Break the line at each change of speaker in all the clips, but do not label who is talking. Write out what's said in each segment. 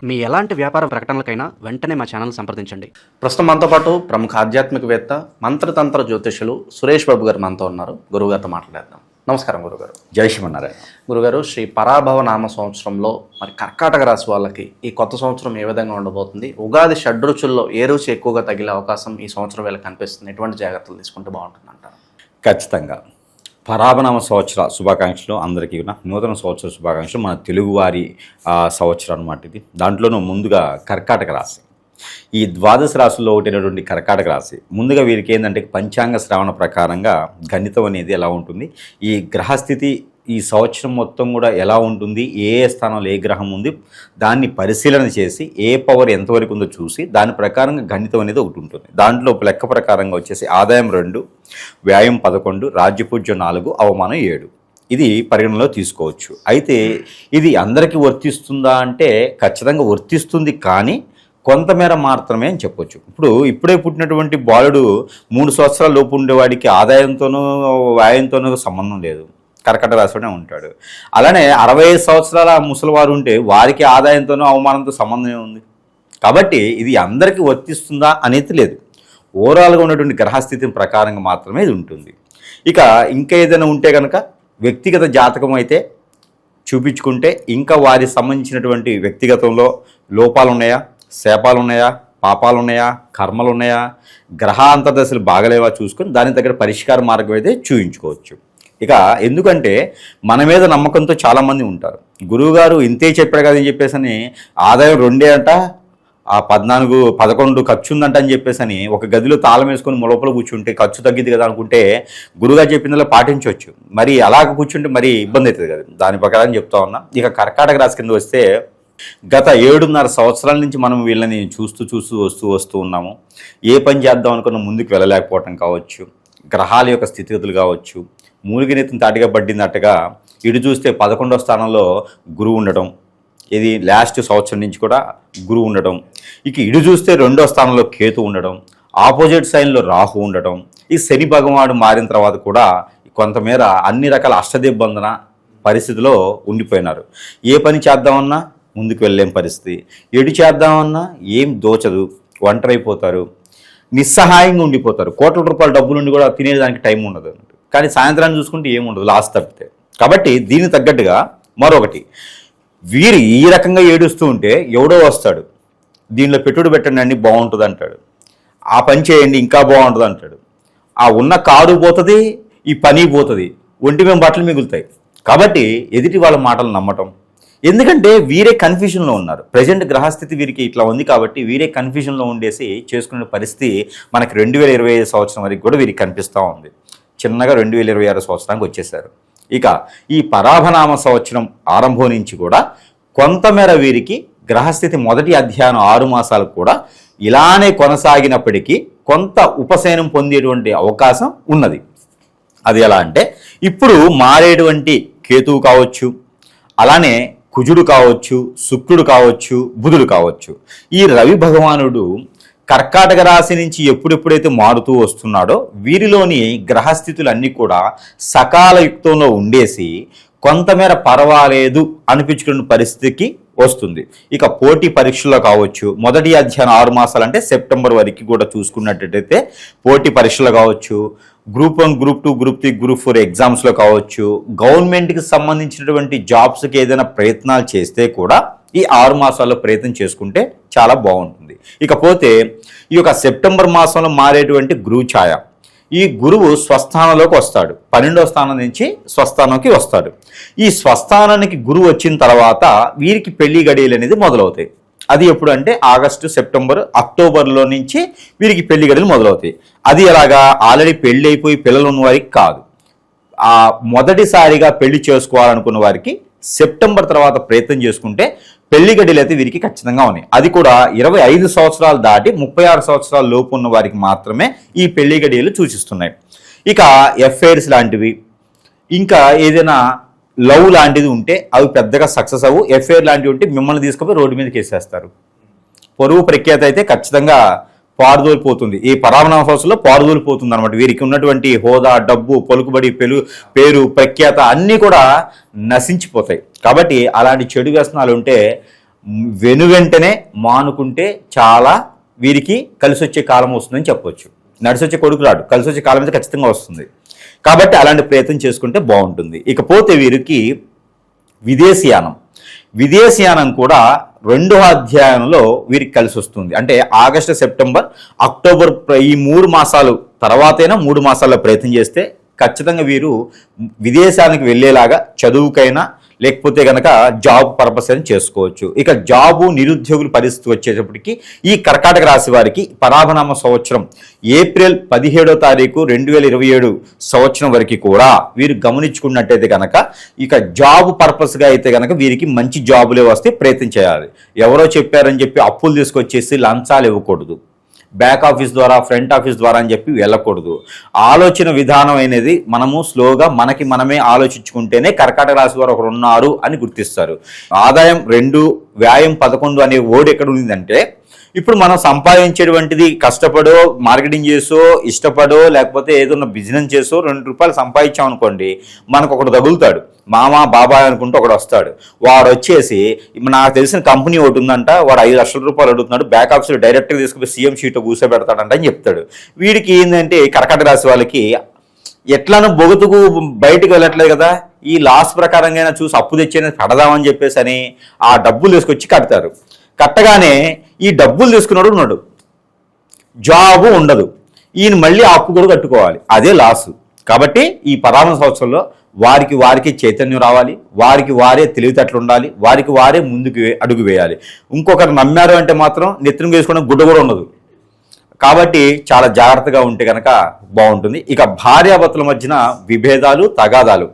మీ ఎలాంటి వ్యాపార ప్రకటనలకైనా వెంటనే మా ఛానల్ సంప్రదించండి.
ప్రస్తుతం మనతో పాటు ప్రముఖ ఆధ్యాత్మికవేత్త మంత్రతంత్ర జ్యోతిషులు సురేష్ బాబు గారు మనతో ఉన్నారు. గురుగారితో మాట్లాడేద్దాం. నమస్కారం గురుగారు.
జై శ్రీమన్నారాయణ.
గురుగారు, శ్రీ పరాభవ నామ సంవత్సరంలో మరి కర్కాటక రాశి వాళ్ళకి ఈ కొత్త సంవత్సరం ఏ విధంగా ఉండబోతుంది? ఉగాది షడ్రుచుల్లో ఏ రుచి ఎక్కువగా తగిలే అవకాశం ఈ సంవత్సరం వీళ్ళకి కనిపిస్తుంది? ఎటువంటి జాగ్రత్తలు తీసుకుంటే బాగుంటుంది అంటారు?
ఖచ్చితంగా పరాభనామ సంవత్సర శుభాకాంక్షలు అందరికీ నూతన సంవత్సర శుభాకాంక్షలు. మన తెలుగువారి సంవత్సరం అన్నమాట ఇది. దాంట్లోనూ ముందుగా కర్కాటక రాశి, ఈ ద్వాదశ రాశుల్లో ఒకటైనటువంటి కర్కాటక రాశి, ముందుగా వీరికి ఏంటంటే పంచాంగ శ్రవణ ప్రకారంగా గణితం అనేది ఎలా ఉంటుంది, ఈ గ్రహస్థితి ఈ సంవత్సరం మొత్తం కూడా ఎలా ఉంటుంది, ఏ స్థానంలో ఏ గ్రహం ఉంది దాన్ని పరిశీలన చేసి ఏ పవర్ ఎంతవరకు ఉందో చూసి దాని ప్రకారంగా గణితం అనేది ఒకటి ఉంటుంది. దాంట్లో లెక్క ప్రకారంగా వచ్చేసి ఆదాయం 2, వ్యయం 11, రాజ్యపూజ్యం 4, అవమానం 7 ఇది పరిగణనలో తీసుకోవచ్చు. అయితే ఇది అందరికీ వర్తిస్తుందా అంటే ఖచ్చితంగా వర్తిస్తుంది, కానీ కొంతమేర మాత్రమే అని చెప్పొచ్చు. ఇప్పుడే పుట్టినటువంటి బాలుడు 3 సంవత్సరాల లోపు ఉండేవాడికి ఆదాయంతోనూ వ్యయంతోనూ సంబంధం లేదు, కర్కట రాశిలోనే ఉంటాడు. అలానే 65 సంవత్సరాల ముసలివారు ఉంటే వారికి ఆదాయంతోనూ అవమానంతో సంబంధమే ఉంది. కాబట్టి ఇది అందరికీ వర్తిస్తుందా అనేది లేదు. ఓవరాల్గా ఉన్నటువంటి గ్రహస్థితి ప్రకారంగా మాత్రమే ఇది ఉంటుంది. ఇక ఇంకా ఏదైనా ఉంటే కనుక వ్యక్తిగత జాతకం అయితే చూపించుకుంటే ఇంకా వారికి సంబంధించినటువంటి వ్యక్తిగతంలో లోపాలు ఉన్నాయా, శాపాలు ఉన్నాయా, పాపాలు ఉన్నాయా, కర్మలు ఉన్నాయా, గ్రహాంతర్దశలు బాగలేవా చూసుకొని దాని దగ్గర పరిష్కార మార్గం అయితే చూయించుకోవచ్చు. ఇక ఎందుకంటే మన మీద నమ్మకంతో చాలామంది ఉంటారు. గురువుగారు ఇంతే చెప్పాడు కదా అని చెప్పేసి ఆదాయం 2 అంట, ఆ 14, 11 ఖర్చు ఉందంట అని చెప్పేసి ఒక గదిలో తాళం వేసుకొని లోపల కూర్చుంటే ఖర్చు తగ్గిద్ది కదా అనుకుంటే గురువుగారు చెప్పిందలో పాటించవచ్చు. మరి అలాగ కూర్చుంటే మరి ఇబ్బంది అవుతుంది కదా. దాని ప్రకారం చెప్తా ఉన్నా. ఇక కర్కాటక రాశి కింద వస్తే గత 7.5 సంవత్సరాల నుంచి మనం వీళ్ళని చూస్తూ వస్తూ ఉన్నాము. ఏ పని చేద్దాం అనుకున్న ముందుకు వెళ్ళలేకపోవటం కావచ్చు, గ్రహాల యొక్క స్థితిగతులు కావచ్చు, మూలిగినెత్తిన తాటిగా పడ్డినట్టుగా ఇటు చూస్తే 11వ స్థానంలో గురువు ఉండటం, ఇది లాస్ట్ సంవత్సరం నుంచి కూడా గురువు ఉండటం. ఇక ఇటు చూస్తే 2వ స్థానంలో కేతు ఉండడం, ఆపోజిట్ సైన్లో రాహు ఉండటం. ఈ శని భగవానుడు మారిన తర్వాత కూడా కొంతమేర అన్ని రకాల అష్టదిబ్బందన పరిస్థితిలో ఉండిపోయినారు. ఏ పని చేద్దామన్నా ముందుకు వెళ్ళలేం పరిస్థితి, ఎటు చేద్దామన్నా ఏం దోచదు, ఒంటరైపోతారు, నిస్సహాయంగా ఉండిపోతారు. కోట్ల రూపాయల డబ్బులు ఉండి కూడా తినేదానికి టైం ఉండదు. కానీ సాయంత్రాన్ని చూసుకుంటే ఏముండదు, లాస్ట్ తప్పితే. కాబట్టి దీనికి తగ్గట్టుగా మరొకటి, వీరు ఈ రకంగా ఏడుస్తూ ఉంటే ఎవడో వస్తాడు, దీనిలో పెట్టుబడి పెట్టండి అండి బాగుంటుంది అంటాడు, ఆ పని చేయండి ఇంకా బాగుంటుంది అంటాడు. ఆ ఉన్న కారు పోతుంది, ఈ పని పోతుంది, ఒంటి మేము బట్టలు మిగులుతాయి. కాబట్టి ఎదుటి వాళ్ళ మాటలు నమ్మటం, ఎందుకంటే వీరే కన్ఫ్యూజన్లో ఉన్నారు. ప్రజెంట్ గ్రహస్థితి వీరికి ఇట్లా ఉంది కాబట్టి వీరే కన్ఫ్యూజన్లో ఉండేసి చేసుకునే పరిస్థితి మనకి 2025 సంవత్సరం వరకు కూడా వీరికి కనిపిస్తూ ఉంది. చిన్నగా 2026 సంవత్సరానికి వచ్చేసారు. ఇక ఈ పరాభనామ సంవత్సరం ఆరంభం నుంచి కూడా కొంతమేర వీరికి గ్రహస్థితి మొదటి అధ్యాయం 6 మాసాలు కూడా ఇలానే కొనసాగినప్పటికీ కొంత ఉపశమనం పొందేటువంటి అవకాశం ఉన్నది. అది ఎలా అంటే ఇప్పుడు మారేటువంటి కేతువు కావచ్చు, అలానే కుజుడు కావచ్చు, శుక్రుడు కావచ్చు, బుధుడు కావచ్చు. ఈ రవి భగవానుడు కర్కాటక రాశి నుంచి ఎప్పుడెప్పుడైతే మారుతూ వస్తున్నాడో వీరిలోని గ్రహస్థితులన్నీ కూడా సకాల యుక్తంలో ఉండేసి కొంతమేర పర్వాలేదు అనిపించుకున్న పరిస్థితికి వస్తుంది. ఇక పోటీ పరీక్షల్లో కావచ్చు, మొదటి అధ్యాయం 6 మాసాలు అంటే సెప్టెంబర్ వరకు కూడా చూసుకున్నట్టయితే పోటీ పరీక్షలు కావచ్చు, గ్రూప్ 1, గ్రూప్ 2, గ్రూప్ 3, గ్రూప్ 4 ఎగ్జామ్స్లో కావచ్చు, గవర్నమెంట్కి సంబంధించినటువంటి జాబ్స్కి ఏదైనా ప్రయత్నాలు చేస్తే కూడా ఈ 6 మాసాల్లో ప్రయత్నం చేసుకుంటే చాలా బాగుంటుంది. ఇకపోతే ఈ యొక్క సెప్టెంబర్ మాసంలో మారేటువంటి గురువు ఛాయ, ఈ గురువు స్వస్థానంలోకి వస్తాడు, 12వ స్థానం నుంచి స్వస్థానంకి వస్తాడు. ఈ స్వస్థానానికి గురువు వచ్చిన తర్వాత వీరికి పెళ్లి గడియలు అనేది మొదలవుతాయి. అది ఎప్పుడు అంటే ఆగస్టు, సెప్టెంబర్, అక్టోబర్లో నుంచి వీరికి పెళ్లి గడియలు మొదలవుతాయి. అది ఎలాగా, ఆల్రెడీ పెళ్లి అయిపోయి పిల్లలు ఉన్న వారికి కాదు, ఆ మొదటిసారిగా పెళ్లి చేసుకోవాలనుకున్న వారికి సెప్టెంబర్ తర్వాత ప్రయత్నం చేసుకుంటే పెళ్లి గడియలు అయితే వీరికి ఖచ్చితంగా ఉన్నాయి. అది కూడా 25 సంవత్సరాలు దాటి 36 సంవత్సరాల లోపు ఉన్న వారికి మాత్రమే ఈ పెళ్లి గడియలు సూచిస్తున్నాయి. ఇక ఎఫ్ఐఆర్స్ లాంటివి, ఇంకా ఏదైనా లవ్ లాంటిది ఉంటే అవి పెద్దగా సక్సెస్ అవ్వు. ఎఫ్ఐఆర్ లాంటివి ఉంటే మిమ్మల్ని తీసుకుపోయి రోడ్డు మీదకి వేసేస్తారు. పొరుగు ప్రఖ్యాత అయితే ఖచ్చితంగా పారుదోలిపోతుంది. ఈ పరామనామ సంవత్సరంలో పారుదోలిపోతుంది అనమాట. వీరికి ఉన్నటువంటి హోదా, డబ్బు, పలుకుబడి, పేరు, ప్రఖ్యాత అన్నీ కూడా నశించిపోతాయి. కాబట్టి అలాంటి చెడు వ్యసనాలు ఉంటే వెనువెంటనే మానుకుంటే చాలా వీరికి కలిసి వచ్చే కాలం వస్తుందని చెప్పొచ్చు. నడిచి వచ్చే కొడుకు రాడు, కలిసి వచ్చే కాలం అయితే ఖచ్చితంగా వస్తుంది. కాబట్టి అలాంటి ప్రయత్నం చేసుకుంటే బాగుంటుంది. ఇకపోతే వీరికి విదేశీయానం కూడా 2వ అధ్యాయంలో వీరికి కలిసి వస్తుంది. అంటే ఆగస్టు, సెప్టెంబర్, అక్టోబర్ ఈ 3 మాసాలు తర్వాతైనా 3 మాసాల్లో ప్రయత్నం చేస్తే ఖచ్చితంగా వీరు విదేశానికి వెళ్ళేలాగా చదువుకైనా లేకపోతే కనుక జాబ్ పర్పస్ అని చేసుకోవచ్చు. ఇక జాబు నిరుద్యోగుల పరిస్థితి వచ్చేటప్పటికి ఈ కర్కాటక రాశి వారికి పరాభనామ సంవత్సరం ఏప్రిల్ 17వ తారీఖు 2027 సంవత్సరం వరకు కూడా వీరు గమనించుకున్నట్టయితే కనుక ఇక జాబ్ పర్పస్గా అయితే కనుక వీరికి మంచి జాబులే వస్తే ప్రయత్నం చేయాలి. ఎవరో చెప్పారని చెప్పి అప్పులు తీసుకొచ్చేసి లంచాలు ఇవ్వకూడదు. బ్యాక్ ఆఫీస్ ద్వారా, ఫ్రంట్ ఆఫీస్ ద్వారా అని చెప్పి వెళ్ళకూడదు. ఆలోచన విధానం అనేది మనము స్లోగా మనకి మనమే ఆలోచించుకుంటేనే కర్కాటక రాశి వారు ఒకరు ఉన్నారు అని గుర్తిస్తారు. ఆదాయం 2, వ్యాయం 11 అనే ఓడి ఎక్కడ ఉందంటే ఇప్పుడు మనం సంపాదించేటువంటిది కష్టపడో, మార్కెటింగ్ చేసో, ఇష్టపడో, లేకపోతే ఏదైనా బిజినెస్ చేసో 2 రూపాయలు సంపాదించాం అనుకోండి, మనకు ఒకడు తగులుతాడు, మామ బాబాయ్ అనుకుంటూ ఒకడు వస్తాడు. వాడు వచ్చేసి నాకు తెలిసిన కంపెనీ ఒకటి ఉందంట, వాడు 5 లక్షల రూపాయలు అడుగుతున్నాడు, బ్యాక్ ఆఫీస్లో డైరెక్ట్గా తీసుకుని సీఎం షీట్లో కూర్చోబెడతాడంట అని చెప్తాడు. వీడికి ఏంటంటే కర్కాటక రాశి వాళ్ళకి ఎట్లానో బొగుతుకు బయటకు వెళ్ళట్లేదు కదా, ఈ లాస్ ప్రకారంగా చూసి అప్పు తెచ్చేది కడదామని చెప్పేసి అని ఆ డబ్బులు తీసుకొచ్చి కడతారు. కట్టగానే ఈ డబ్బులు తీసుకున్నాడు ఉన్నాడు, జాబు ఉండదు, ఈయన మళ్ళీ అప్పు కూడా కట్టుకోవాలి, అదే లాసు. కాబట్టి ఈ పరామ సంవత్సరంలో వారికి చైతన్యం రావాలి, వారే తెలివితేటలు ఉండాలి, వారే ముందుకు అడుగు వేయాలి. ఇంకొకరు నమ్మారు అంటే మాత్రం నెత్తిన వేసుకోవడం గుడ్డ కూడా ఉండదు. కాబట్టి చాలా జాగ్రత్తగా ఉంటే కనుక బాగుంటుంది. ఇక భార్యాభర్తల మధ్యన విభేదాలు, తగాదాలు,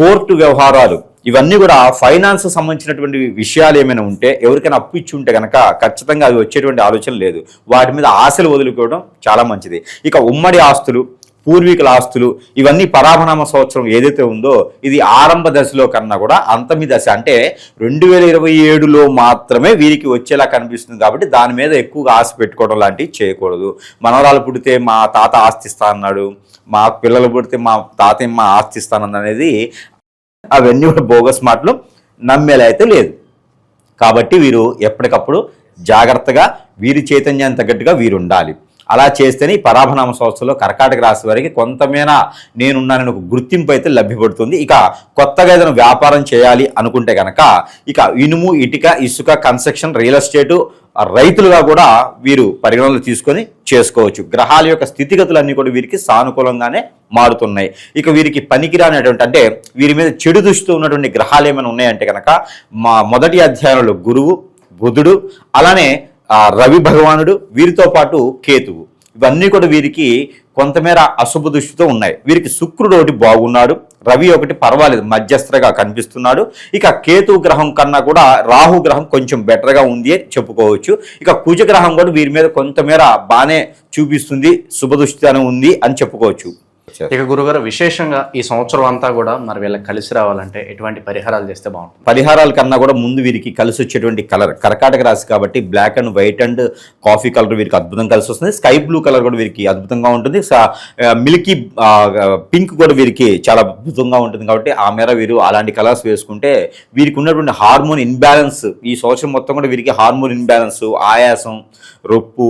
కోర్టు వ్యవహారాలు, ఇవన్నీ కూడా ఫైనాన్స్ సంబంధించినటువంటి విషయాలు ఏమైనా ఉంటే, ఎవరికైనా అప్పు ఇచ్చి ఉంటే కనుక ఖచ్చితంగా అవి వచ్చేటువంటి ఆలోచన లేదు. వాటి మీద ఆశలు వదులుకోవడం చాలా మంచిది. ఇక ఉమ్మడి ఆస్తులు, పూర్వీకుల ఆస్తులు, ఇవన్నీ పరాభనామ సంవత్సరం ఏదైతే ఉందో ఇది ఆరంభ దశలో కన్నా కూడా అంతమి దశ అంటే 2027లో మాత్రమే వీరికి వచ్చేలా కనిపిస్తుంది. కాబట్టి దాని మీద ఎక్కువగా ఆశ పెట్టుకోవడం లాంటివి చేయకూడదు. మనవరాలు పుడితే మా తాత ఆస్తిస్తా అన్నాడు, మా పిల్లలు పుడితే మా తాతయ్య మా ఆస్తిస్తానన్నది అవన్నీ కూడా బోగస్ మాటలు, నమ్మేలా అయితే లేదు. కాబట్టి వీరు ఎప్పటికప్పుడు జాగ్రత్తగా వీరి చైతన్యాన్ని తగ్గట్టుగా వీరు ఉండాలి. అలా చేస్తేనే ఈ పరాభనామ సంవత్సరంలో కర్కాటక రాశి వారికి కొంతమేర నేనున్నానని ఒక గుర్తింపు అయితే లభ్యపడుతుంది. ఇక కొత్తగా ఏదైనా వ్యాపారం చేయాలి అనుకుంటే కనుక ఇక ఇనుము, ఇటుక, ఇసుక, కన్స్ట్రక్షన్, రియల్ ఎస్టేటు, రైతులుగా కూడా వీరు పరిగణనలు తీసుకొని చేసుకోవచ్చు. గ్రహాల యొక్క స్థితిగతులన్నీ కూడా వీరికి సానుకూలంగానే మారుతున్నాయి. ఇక వీరికి పనికిరానటువంటి అంటే వీరి మీద చెడు దృష్టితో ఉన్నటువంటి గ్రహాలు ఏమైనా ఉన్నాయంటే కనుక మొదటి అధ్యాయంలో గురువు, బుధుడు, అలానే రవి భగవానుడు, వీరితో పాటు కేతువు, ఇవన్నీ కూడా వీరికి కొంతమేర అశుభ దృష్టితో ఉన్నాయి. వీరికి శుక్రుడు ఒకటి బాగున్నాడు, రవి ఒకటి పర్వాలేదు మధ్యస్థగా కనిపిస్తున్నాడు. ఇక కేతు గ్రహం కన్నా కూడా రాహు గ్రహం కొంచెం బెటర్గా ఉంది అని చెప్పుకోవచ్చు. ఇక కుజ గ్రహం కూడా వీరి మీద కొంతమేర బాగానే చూపిస్తుంది, శుభదృష్టి ఉంది అని చెప్పుకోవచ్చు.
ఇక గురుగారు విశేషంగా ఈ సంవత్సరం అంతా కూడా మరి వీళ్ళకి కలిసి రావాలంటే ఎటువంటి పరిహారాలు చేస్తే బాగుంటుంది?
పరిహారాల కన్నా కూడా ముందు వీరికి కలిసి వచ్చేటువంటి కలర్ కర్కాటక రాశి కాబట్టి black and white and coffee colour వీరికి అద్భుతంగా కలిసి వస్తుంది. స్కై బ్లూ కలర్ కూడా వీరికి అద్భుతంగా ఉంటుంది. మిల్కీ పింక్ కూడా వీరికి చాలా అద్భుతంగా ఉంటుంది. కాబట్టి ఆ మేర వీరు అలాంటి కలర్స్ వేసుకుంటే వీరికి ఉన్నటువంటి హార్మోన్ ఇన్బ్యాలెన్స్ ఈ సంవత్సరం మొత్తం కూడా వీరికి హార్మోన్ ఇన్బ్యాలెన్స్, ఆయాసం, రొప్పు,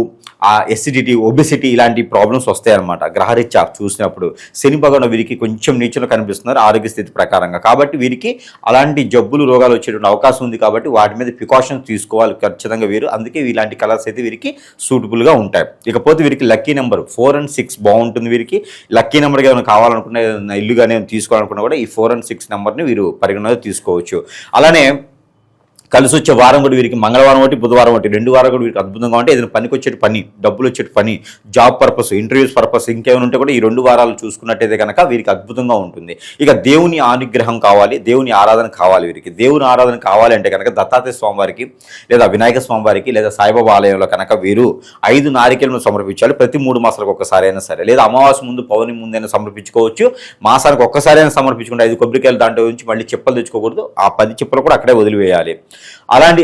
ఎసిడిటీ, ఒబెసిటీ ఇలాంటి ప్రాబ్లమ్స్ వస్తాయి అన్నమాట. గ్రహరీత్యా చూసినప్పుడు శని భగవానుడు వీరికి కొంచెం నీచలో కనిపిస్తున్నారు ఆరోగ్య స్థితి ప్రకారంగా. కాబట్టి వీరికి అలాంటి జబ్బులు, రోగాలు వచ్చేటువంటి అవకాశం ఉంది. కాబట్టి వాటి మీద ప్రికాషన్స్ తీసుకోవాలి ఖచ్చితంగా వీరు. అందుకే ఇలాంటి కలర్స్ అయితే వీరికి సూటబుల్గా ఉంటాయి. ఇకపోతే వీరికి లక్కీ నెంబర్ 4 and 6 బాగుంటుంది. వీరికి లక్కీ నెంబర్గా ఏమైనా కావాలనుకున్నా, ఏదైనా ఇల్లుగానే తీసుకోవాలనుకున్నా కూడా ఈ 4 and 6 నెంబర్ని వీరు పరిగణలో తీసుకోవచ్చు. అలానే కలిసి వచ్చే వారం కూడా వీరికి మంగళవారం ఒకటి, బుధవారం ఒకటి, 2 వారాలు కూడా వీరికి అద్భుతంగా ఉంటే ఏదైనా పనికి వచ్చేటి పని, డబ్బులు వచ్చేటి పని, జాబ్ పర్పస్, ఇంటర్వ్యూస్ పర్పస్ ఇంకేమైనా ఉంటే కూడా ఈ 2 వారాలు చూసుకున్నట్టయితే కనుక వీరికి అద్భుతంగా ఉంటుంది. ఇక దేవుని అనుగ్రహం కావాలి, దేవుని ఆరాధన కావాలి. వీరికి దేవుని ఆరాధన కావాలి అంటే కనుక దత్తాత్రేయ స్వామివారికి లేదా వినాయక స్వామివారికి లేదా సాయిబాబా ఆలయంలో కనుక వీరు 5 నారికేలను సమర్పించాలి. ప్రతి 3 మాసాలకు ఒక్కసారి అయినా సరే, లేదా అమావాస్య ముందు, పౌర్ణమి ముందైనా సమర్పించుకోవచ్చు. మాసానికి ఒక్కసారి అయినా సమర్పించుకుంటే 5 కొబ్బరికాయలు దాంట్లో నుంచి మళ్ళీ చెప్పలు తెచ్చుకోకూడదు. ఆ 10 చెప్పలు కూడా అక్కడే వదిలివేయాలి. అలాంటి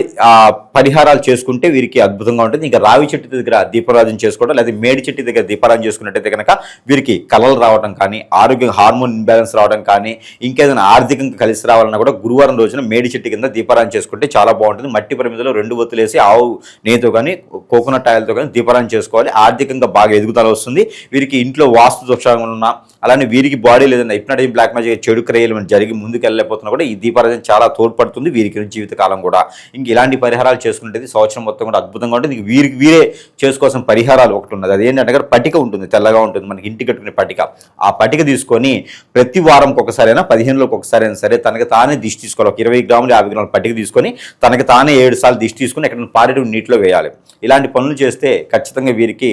పరిహారాలు చేసుకుంటే వీరికి అద్భుతంగా ఉంటుంది. ఇంకా రావి చెట్టు దగ్గర దీపారాధన చేసుకోవడం, లేదా మేడి చెట్టు దగ్గర దీపారాధన చేసుకున్నట్టయితే కనుక వీరికి కలలు రావడం కానీ, ఆరోగ్యం హార్మోన్ ఇంబ్యాలెన్స్ రావడం కానీ, ఇంకేదైనా ఆర్థికంగా కలిసి రావాలన్నా కూడా గురువారం రోజున మేడి చెట్టు కింద దీపారాధన చేసుకుంటే చాలా బాగుంటుంది. మట్టి ప్రమిదలో 2 ఒత్తులేసి ఆవు నెయ్యితో కానీ, కోకోనట్ ఆయిల్తో కానీ దీపారాధన చేసుకోవాలి. ఆర్థికంగా బాగా ఎదుగుదల వస్తుంది. వీరికి ఇంట్లో వాస్తు దోషాలు ఉన్నా, అలానే వీరికి బాడీ లేదన్నా హిప్నటిజం, బ్లాక్ మ్యాజిక్, చెడు క్రియలు జరిగి ముందుకు వెళ్ళలేకపోతున్నా కూడా ఈ దీపారాధన చాలా తోడ్పడుతుంది వీరికి జీవితకాలం కూడా. ఇంక ఇలాంటి పరిహారాలు చేసుకుంటే సంవత్సరం మొత్తం కూడా అద్భుతంగా ఉంటుంది. వీరికి వీరే చేసుకోవాల్సిన పరిహారాలు ఒకటి ఉన్నది. అది ఏంటంటే పటిక ఉంటుంది, తెల్లగా ఉంటుంది, మనకి ఇంటి కట్టుకునే పటిక. ఆ పటిక తీసుకొని ప్రతి వారంకి ఒకసారైనా, 15 ఒకసారి అయినా సరే తనకి తానే దిష్టి తీసుకోవాలి. ఒక 20 గ్రాములు 50 గ్రాముల పటిక తీసుకొని తనకి తానే 7 సార్లు దిష్టి తీసుకొని ఎక్కడ పారేటి నీటిలో వేయాలి. ఇలాంటి పనులు చేస్తే ఖచ్చితంగా వీరికి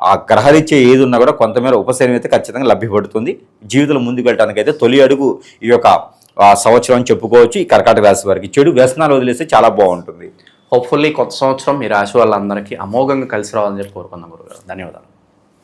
ఆ గ్రహరీత్యా ఏది ఉన్నా కూడా కొంతమేర ఉపశమనం అయితే ఖచ్చితంగా లభ్యపడుతుంది. జీవితంలో ముందుకు వెళ్ళడానికి అయితే తొలి అడుగు ఈ యొక్క సంవత్సరం అని చెప్పుకోవచ్చు. ఈ కర్కాటక రాశి వారికి చెడు వ్యసనాలు వదిలేస్తే చాలా బాగుంటుంది.
హోప్ఫుల్లీ కొత్త సంవత్సరం ఈ రాశి వాళ్ళందరికీ అమోఘంగా కలిసి రావాలని చెప్పి కోరుకుందాం గురుగారు. ధన్యవాదాలు.